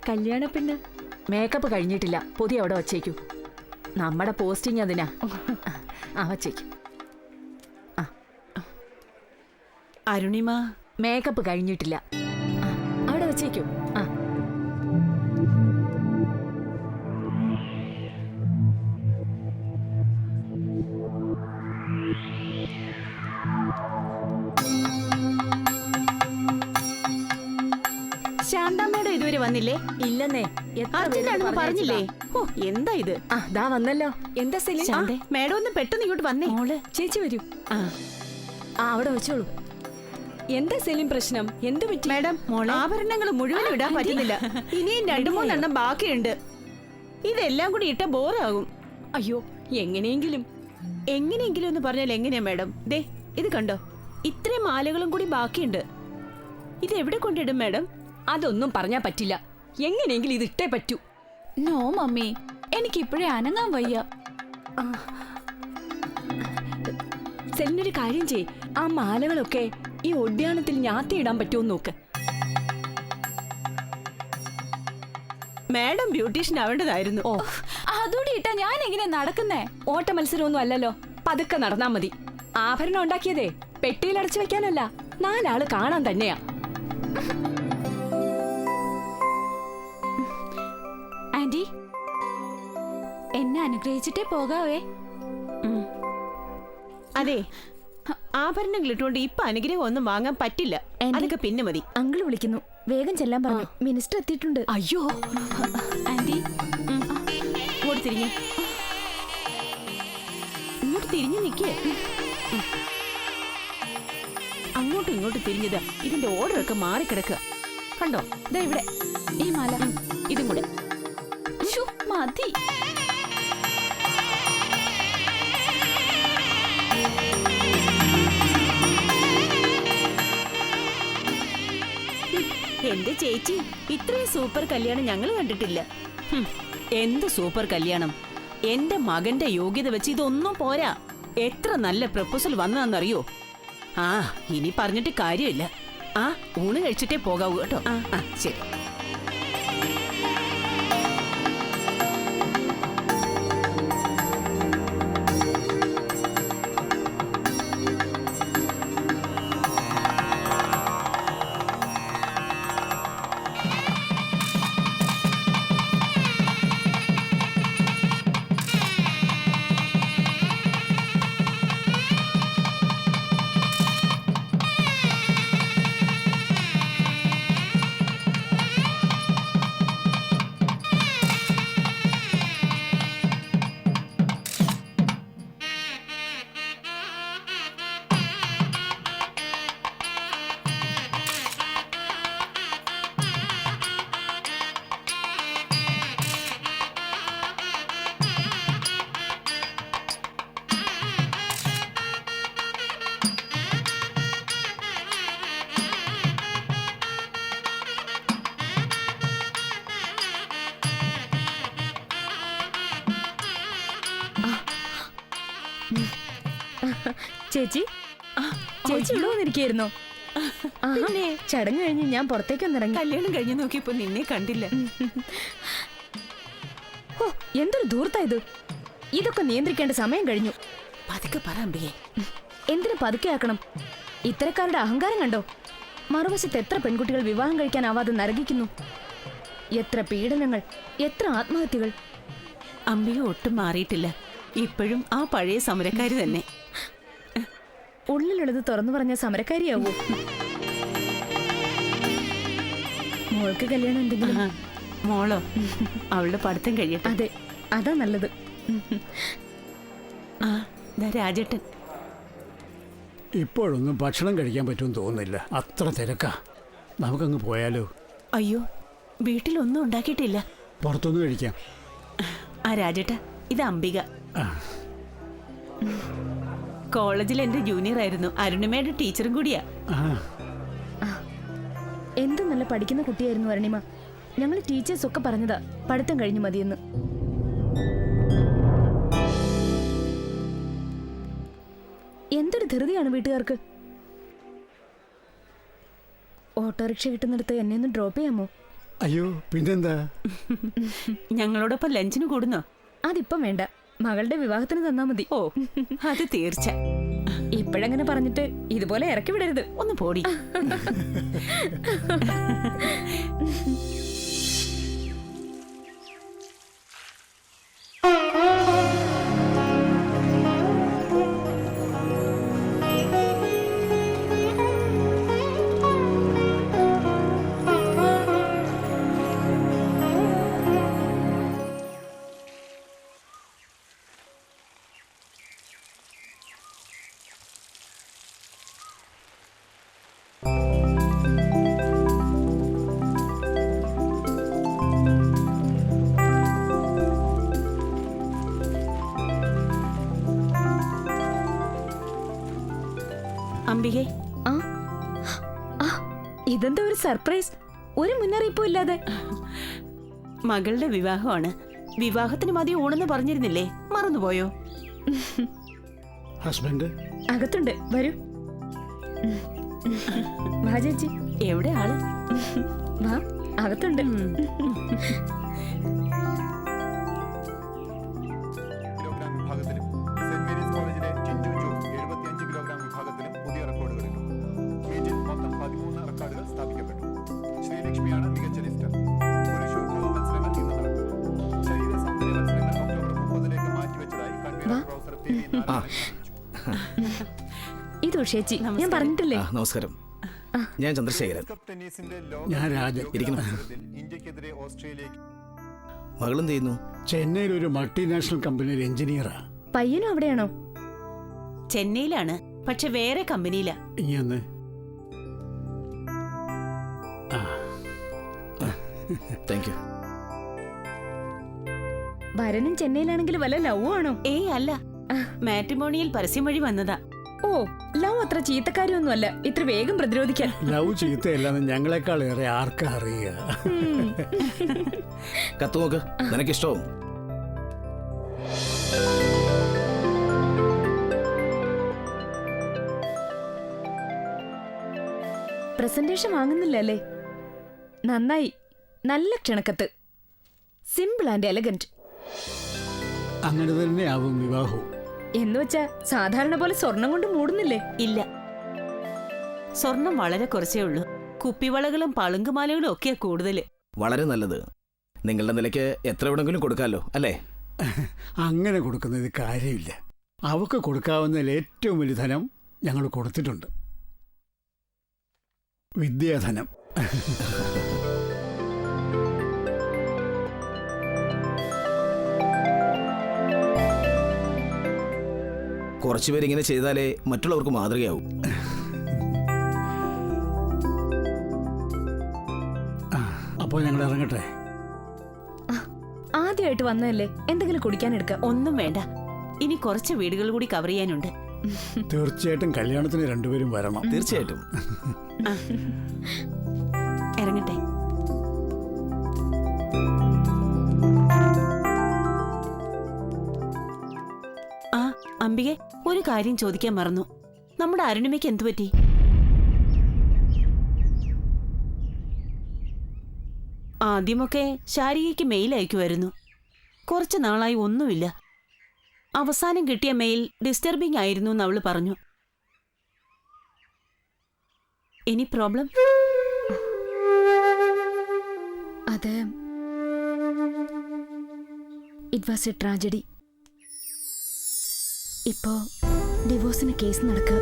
കല്യാണ പെണ്ണ് മേക്കപ്പ് കഴിഞ്ഞിട്ടില്ല. പുതിയ അവിടെ വച്ചേക്കൂ. നമ്മുടെ പോസ്റ്റിംഗ് അതിനാ. വച്ചേക്കും. അരുണിമ, മേക്കപ്പ് കഴിഞ്ഞിട്ടില്ല. അവിടെ വച്ചേക്കൂ. ശാന്താമ്മയുടെ ഇതുവരെ വന്നില്ലേ? ഇല്ലെന്നേ. പറഞ്ഞില്ലേ? ഓ, എന്താ ഇത്? ദാ വന്നല്ലോ. എന്താ സെലിൻ? മേഡം ഒന്ന് പെട്ടെന്ന് ഇങ്ങോട്ട് വന്നേ. മോള് ചേച്ചി വരൂ. അവിടെ വെച്ചോളൂ. എന്താ സെലിൻ പ്രശ്നം? എന്ത് പറ്റി? മേഡം, ആഭരണങ്ങൾ മുഴുവൻ ഇടാൻ പറ്റുന്നില്ല. ഇനിയും 2-3 ബാക്കിയുണ്ട്. ഇതെല്ലാം കൂടി ഇട്ട ബോറാകും. അയ്യോ, എങ്ങനെയെങ്കിലും എന്ന് പറഞ്ഞാൽ എങ്ങനെയാ മേഡം? ദേ, ഇത് കണ്ടോ? ഇത്രയും മാലകളും കൂടി ബാക്കിയുണ്ട്. ഇത് എവിടെ കൊണ്ടിടും മേഡം? അതൊന്നും പറഞ്ഞാ പറ്റില്ല. എങ്ങനെയെങ്കിലും ഇത് ഇട്ടേ പറ്റൂ. നോ മമ്മി, എനിക്കിപ്പോഴേ അനങ്ങാൻ വയ്യ. സെലിനൊരു കാര്യം ചെയ്. ആ മാലകളൊക്കെ ഈ ഒഡ്യാണത്തിൽ ഞാത്തിയിടാൻ പറ്റുമോ നോക്ക്. Madam beautician ആവേണ്ടതായിരുന്നു. ഓ, അതോടെ ഇട്ടാ ഞാൻ എങ്ങനെ നടക്കുന്നേ? ഓട്ട മത്സരമൊന്നും അല്ലല്ലോ. പതുക്കെ നടന്നാ മതി. ആഭരണം ഉണ്ടാക്കിയതേ പെട്ടിയിൽ അടച്ചു വെക്കാനല്ല, 4 ആള് കാണാൻ തന്നെയാ. ആന്റി, എന്നെ അനുഗ്രഹിച്ചിട്ടേ പോകാവേ. അതെ, ആഭരണങ്ങൾ ഇട്ടുകൊണ്ട് ഇപ്പൊ അനുഗ്രഹം ഒന്നും വാങ്ങാൻ പറ്റില്ല. അതൊക്കെ പിന്നെ മതി. അങ്കിൾ വിളിക്കുന്നു, വേഗം ചെല്ലാൻ പറഞ്ഞു. മിനിസ്റ്റർ എത്തിയിട്ടുണ്ട്. അയ്യോ ആന്റി, ഇങ്ങോട്ട് തിരിഞ്ഞ് നിൽക്കേ. അങ്ങോട്ടും ഇങ്ങോട്ടും തിരിഞ്ഞത് ഇതിന്റെ ഓർഡറൊക്കെ മാറിക്കിടക്കുക. കണ്ടോ? ദാ ഇവിടെ ഈ മാല, ഇതും കൂടെ. മതി. എന്റെ ചേച്ചി, ഇത്രയും സൂപ്പർ കല്യാണം ഞങ്ങൾ കണ്ടിട്ടില്ല. എന്ത് സൂപ്പർ കല്യാണം! എന്റെ മകന്റെ യോഗ്യത വെച്ച് ഇതൊന്നും പോരാ. എത്ര നല്ല പ്രപ്പോസൽ വന്നതെന്നറിയോ? ഇനി പറഞ്ഞിട്ട് കാര്യമില്ല. ഊണ് കഴിച്ചിട്ടേ പോകാവൂ കേട്ടോ. ശരി. ചേച്ചി, ചേച്ചി ഇവിടെ വന്നിരിക്കായിരുന്നോ? ചടങ്ങ് കഴിഞ്ഞ് ഞാൻ പുറത്തേക്ക് വന്നിറങ്ങി. കല്യാണം കഴിഞ്ഞ് നോക്കിയപ്പോ നിന്നെ കണ്ടില്ല. ഓ, എന്തൊരു ധൂർത്താ ഇത്! ഇതൊക്കെ നിയന്ത്രിക്കേണ്ട സമയം കഴിഞ്ഞു. പതുക്കെ പറ അമ്പികേ. എന്തിനു പതുക്കെ ആക്കണം? ഇത്തരക്കാരുടെ അഹങ്കാരം കണ്ടോ? മറുവശത്ത് എത്ര പെൺകുട്ടികൾ വിവാഹം കഴിക്കാനാവാതെ നരകിക്കുന്നു. എത്ര പീഡനങ്ങൾ, എത്ര ആത്മഹത്യകൾ. അമ്പിക ഒട്ടും മാറിയിട്ടില്ല. ഇപ്പോഴും ആ പഴയ സമരക്കാരി തന്നെ. ഉള്ളിലുള്ളത് തുറന്നു പറഞ്ഞ സമരക്കാരിയാവൂ. മോൾക്ക് കല്യാണം എന്തെങ്കിലും? മോളോ? അവളുടെ പഠിത്തം കഴിയട്ടെ. അതെ, അതാ നല്ലത്. രാജേട്ടൻ ഇപ്പോഴൊന്നും ഭക്ഷണം കഴിക്കാൻ പറ്റുമെന്ന് തോന്നുന്നില്ല. അത്ര തിരക്കാ. നമുക്കങ്ങ് പോയാലോ? അയ്യോ, വീട്ടിലൊന്നും ഉണ്ടാക്കിയിട്ടില്ല. പുറത്തൊന്ന് കഴിക്കാം. രാജേട്ട, ഇത് അംബിക. കോളേജിൽ എന്റെ ജൂനിയർ ആയിരുന്നു. അരുണിമയുടെ ടീച്ചറും കൂടിയാ. എന്ത് നല്ല പഠിക്കുന്ന കുട്ടിയായിരുന്നു അരുണിമ. ഞങ്ങൾ ടീച്ചേഴ്സ് ഒക്കെ പറഞ്ഞതാ പഠിത്തം കഴിഞ്ഞു മതിയെന്ന്. എന്തൊരു ധൃതിയാണ് വീട്ടുകാർക്ക്. ഓട്ടോറിക്ഷ കിട്ടുന്നിടത്ത് എന്നെ ഒന്ന് ഡ്രോപ്പ് ചെയ്യാമോ? അയ്യോ പിന്നെന്താ? ഞങ്ങളോടൊപ്പം ലഞ്ചിന് കൂടുന്നോ? അതിപ്പം വേണ്ട, മകളുടെ വിവാഹത്തിന് തന്നാ മതി. ഓ, അത് തീർച്ച. ഇപ്പോഴങ്ങനെ പറഞ്ഞിട്ട് ഇതുപോലെ ഇറക്കി വിടരുത്. ഒന്ന് പോടി. അംബികെ, ആ ആ, ഇതെന്താ ഒരു സർപ്രൈസ്? ഒരു മുന്നറിയിപ്പും ഇല്ലാതെ. മകളുടെ വിവാഹമാണ്. വിവാഹത്തിന് മതി ഊണെന്ന് പറഞ്ഞിരുന്നില്ലേ? മറന്നുപോയോ? ഹസ്ബൻഡ് അകത്തുണ്ട്, വരൂ. വാ ചേച്ചി. എവിടെ ആള്? വാ, അകത്തുണ്ട്. കിലോഗ്രാം വിഭാഗത്തിലും സെന്റ് മേരീസ് കോളേജിലെ ടിൻജു ജോ 75 കിലോഗ്രാം വിഭാഗത്തിലും പുതിയ റെക്കോർഡുകൾ ഇട്ടു. കേജിൽ മൊത്തം 13 റെക്കോർഡുകൾ സ്ഥാപിക്കപ്പെട്ടു. ശ്രീലക്ഷ്മിയാണ് മികച്ച ലിഫ്റ്റർ. പുരുഷ വിഭാഗ മത്സരങ്ങൾ ഇന്ന് നടക്കും. ശരീര സൗന്ദര്യ മത്സരങ്ങൾ ഒക്ടോബർ 30-ലേക്ക് മാറ്റിവെച്ചതായി convener professor P. V. Narayanan അറിയിച്ചു. ഇത് ഉഷേച്ചി, ഞാൻ പറഞ്ഞിട്ടില്ലേ? നമസ്കാരം, ഞാൻ ചന്ദ്രശേഖരൻ. കപ്പ് ടെന്നീസിന്റെ ഞാൻ രാജൻ. ലോക ഇന്ത്യക്കെതിരെ ഓസ്ട്രേലിയക്ക് മകളെന്ത് ചെയ്യുന്നു? ചെന്നൈയിൽ ഒരു മൾട്ടിനാഷണൽ കമ്പനിയിൽ എഞ്ചിനീയറാ. പയ്യനും അവിടെയാണോ? ചെന്നൈയിലാണ്, പക്ഷെ വേറെ കമ്പനിയിലാ. ഇങ്ങനെ താങ്ക് യു. ഭരനും ചെന്നൈയിലാണെങ്കിൽ വല്ല ലവ് ആണോ? ഏയ് അല്ല, മാട്രിമോണിയിൽ പരസ്യം വഴി വന്നതാ. ഓ, ലവ് അത്ര ചീത്തക്കാരിയൊന്നും അല്ല ഇത്ര വേഗം പ്രതിരോധിക്കാൻ. ലവ് ചീത്തയല്ലാന്ന് ഞങ്ങളെക്കാൾ ഏറെ ആർക്കാ അറിയുക. കത്ത് നോക്ക്, നിനക്കിഷ്ടവും. പ്രസന്റേഷൻ വാങ്ങുന്നില്ലല്ലേ? നന്നായി, നല്ല ക്ഷണക്കത്ത്. Simple and elegant. അങ്ങനെ തന്നെ ആവും വിവാഹവും. എന്നുവെച്ചാ സാധാരണ പോലെ സ്വർണം കൊണ്ട് മൂടുന്നില്ലേ? ഇല്ല, സ്വർണം വളരെ കുറച്ചേ ഉള്ളൂ. കുപ്പിവളകളും പളുങ്കുമാലകളും ഒക്കെയാ കൂടുതല്. വളരെ നല്ലത്. നിങ്ങളുടെ നിലയ്ക്ക് എത്ര വേണമെങ്കിലും കൊടുക്കാമല്ലോ, അല്ലേ? അങ്ങനെ കൊടുക്കുന്നത് കാര്യമില്ല. അവക്ക് കൊടുക്കാവുന്നതിൽ ഏറ്റവും വലിയ ധനം ഞങ്ങൾ കൊടുത്തിട്ടുണ്ട്. വിദ്യാധനം. കുറച്ചുപേരിങ്ങനെ ചെയ്താലേ മറ്റുള്ളവർക്ക് മാതൃകയാവും. അപ്പോൾ ഞങ്ങൾ ഇറങ്ങട്ടെ. ആദ്യമായിട്ട് വന്നതല്ലേ, എന്തെങ്കിലും കുടിക്കാൻ എടുക്കാം. ഒന്നും വേണ്ട, ഇനി കുറച്ച് വീടുകൾ കൂടി കവർ ചെയ്യാനുണ്ട്. തീർച്ചയായിട്ടും കല്യാണത്തിന് രണ്ടുപേരും വരണം. തീർച്ചയായിട്ടും. ഇറങ്ങട്ടെ. ആ അംബികെ, ഒരു കാര്യം ചോദിക്കാൻ മറന്നു. നമ്മുടെ അരുണിമയ്ക്ക് എന്തു പറ്റി? ആദ്യമൊക്കെ ശാരികയ്ക്ക് മെയിൽ അയക്കുമായിരുന്നു. കുറച്ചു നാളായി ഒന്നുമില്ല. അവസാനം കിട്ടിയ മെയിൽ ഡിസ്റ്റർബിംഗ് ആയിരുന്നു എന്ന് അവള് പറഞ്ഞു. Any problem? അത് ഇറ്റ് വാസ് എ ട്രാജഡി. ഇപ്പോ ഡിവോഴ്സിന് കേസ് നടക്കുക.